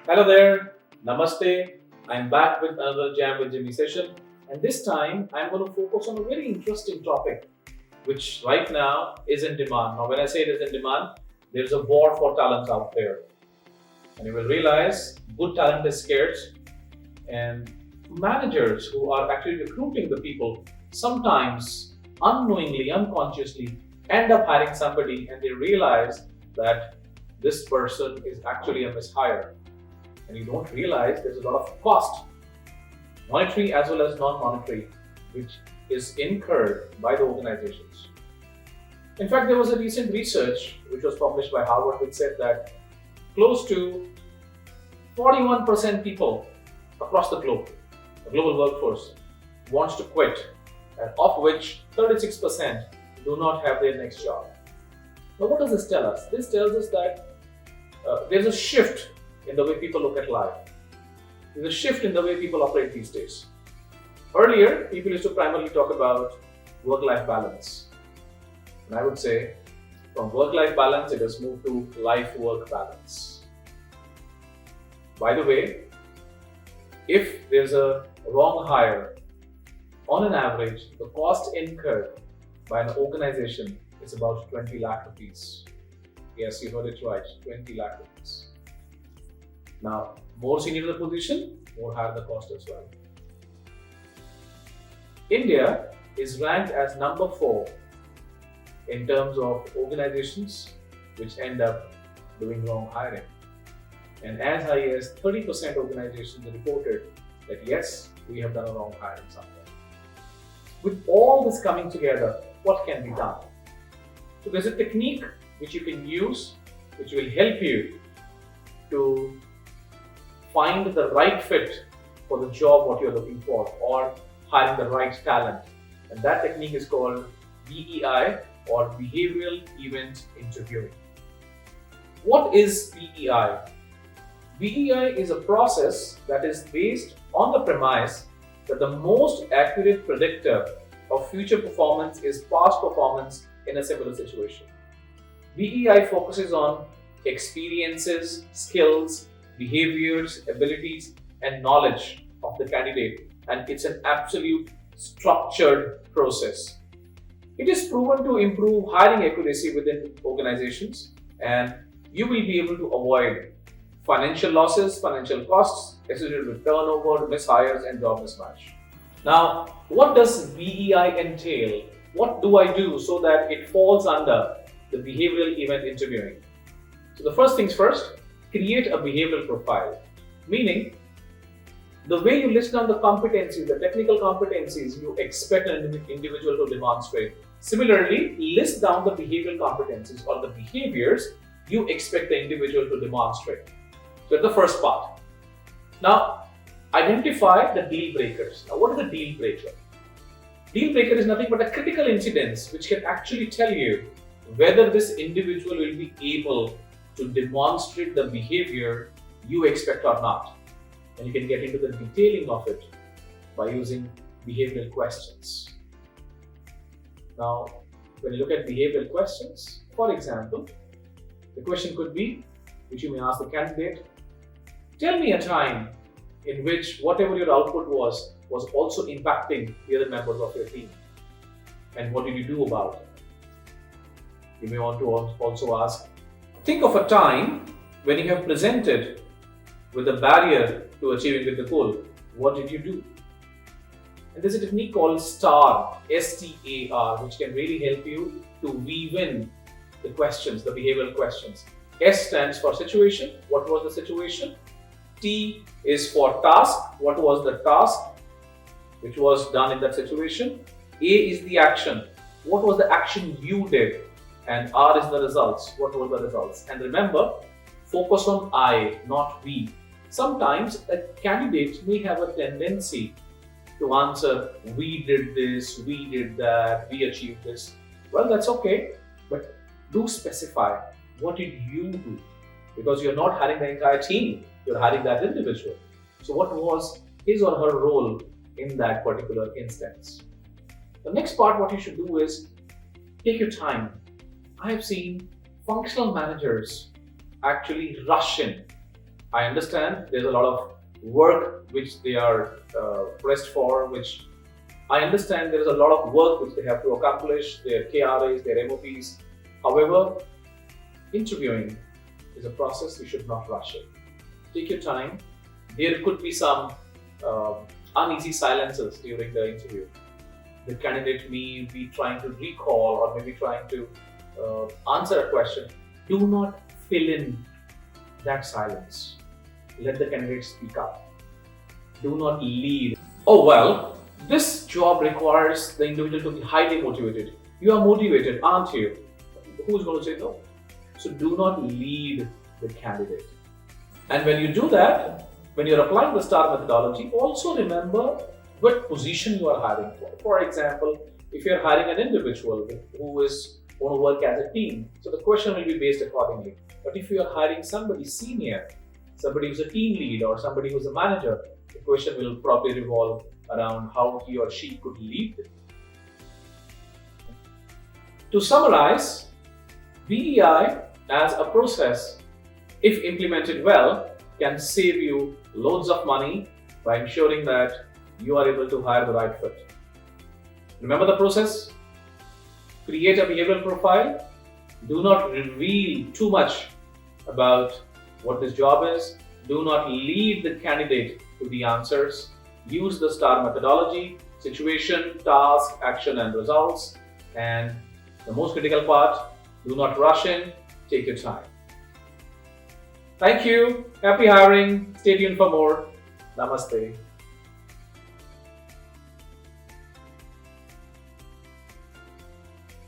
Hello there, Namaste. I'm back with another Jam with Jimmy session, and this time I'm going to focus on a very interesting topic, which right now is in demand. Now, when I say it is in demand, there's a war for talent out there, and you will realize good talent is scarce, and managers who are actually recruiting the people sometimes unknowingly, unconsciously end up hiring somebody, and they realize that this person is actually a mishire and you don't realize there's a lot of cost, monetary as well as non-monetary, which is incurred by the organizations. In fact, there was a recent research which was published by Harvard which said that close to 41% people across the globe, the global workforce, wants to quit, and of which 36% do not have their next job. Now, what does this tell us? This tells us that there's a shift in the way people look at life. There's a shift in the way people operate these days. Earlier, people used to primarily talk about work-life balance. And I would say from work-life balance, it has moved to life-work balance. By the way, if there's a wrong hire, on an average, the cost incurred by an organization is about 20 lakh rupees. Yes, you heard it right, 20 lakh rupees. Now, more senior the position, more higher the cost as well. India is ranked as number 4 in terms of organizations which end up doing wrong hiring. And as high as 30% organizations reported that yes, we have done a wrong hiring somewhere. With all this coming together, what can be done? So there's a technique which you can use which will help you to find the right fit for the job what you're looking for or hiring the right talent. And that technique is called BEI or behavioral event interviewing. What is BEI? BEI is a process that is based on the premise that the most accurate predictor of future performance is past performance in a similar situation. BEI focuses on experiences, skills, behaviors, abilities, and knowledge of the candidate, and it's an absolute structured process. It is proven to improve hiring accuracy within organizations, and you will be able to avoid financial losses, financial costs associated with turnover, mishires, and job mismatch. Now, what does BEI entail? What do I do so that it falls under the behavioral event interviewing? So the first things first, create a behavioral profile, meaning the way you list down the competencies, the technical competencies you expect an individual to demonstrate. Similarly, list down the behavioral competencies or the behaviors you expect the individual to demonstrate. So that's the first part. Now, identify the deal breakers. Now, what is a deal breaker? Deal breaker is nothing but a critical incident which can actually tell you whether this individual will be able to demonstrate the behavior you expect or not. And you can get into the detailing of it by using behavioral questions. Now, when you look at behavioral questions, for example, the question could be, which you may ask the candidate, tell me a time in which whatever your output was also impacting the other members of your team. And what did you do about it? You may want to also ask, think of a time when you have presented with a barrier to achieving the goal. What did you do? And there's a technique called STAR, STAR, which can really help you to weave in the questions, the behavioral questions. S stands for situation. What was the situation? T is for task. What was the task which was done in that situation? A is the action. What was the action you did? And R is the results. What were the results? And remember, focus on I, not we. Sometimes a candidate may have a tendency to answer, we did this, we did that, we achieved this. Well, that's okay, but do specify, what did you do? Because you're not hiring the entire team, you're hiring that individual. So what was his or her role in that particular instance? The next part, what you should do is take your time. I have seen functional managers actually rush in I understand there's a lot of work which they are pressed for, which I understand there is a lot of work which they have to accomplish, their KRAs, their MOPs. However, interviewing is a process, you should not rush it. Take your time. There could be some uneasy silences during the interview. The candidate may be trying to recall or maybe trying to answer a question. Do not fill in that silence. Let the candidate speak up. Do not lead. Oh well, this job requires the individual to be highly motivated. You are motivated, aren't you? Who's going to say no? So do not lead the candidate. And when you do that, when you're applying the STAR methodology, also remember what position you are hiring for. For example, if you're hiring an individual who is going to work as a team, so the question will be based accordingly. But if you are hiring somebody senior, somebody who's a team lead or somebody who's a manager, the question will probably revolve around how he or she could lead. To summarize, BEI as a process, if implemented well, can save you loads of money by ensuring that you are able to hire the right fit. Remember the process? Create a behavioral profile. Do not reveal too much about what this job is. Do not lead the candidate to the answers. Use the STAR methodology: situation, task, action, and results. And the most critical part, do not rush in, take your time. Thank you. Happy hiring. Stay tuned for more. Namaste.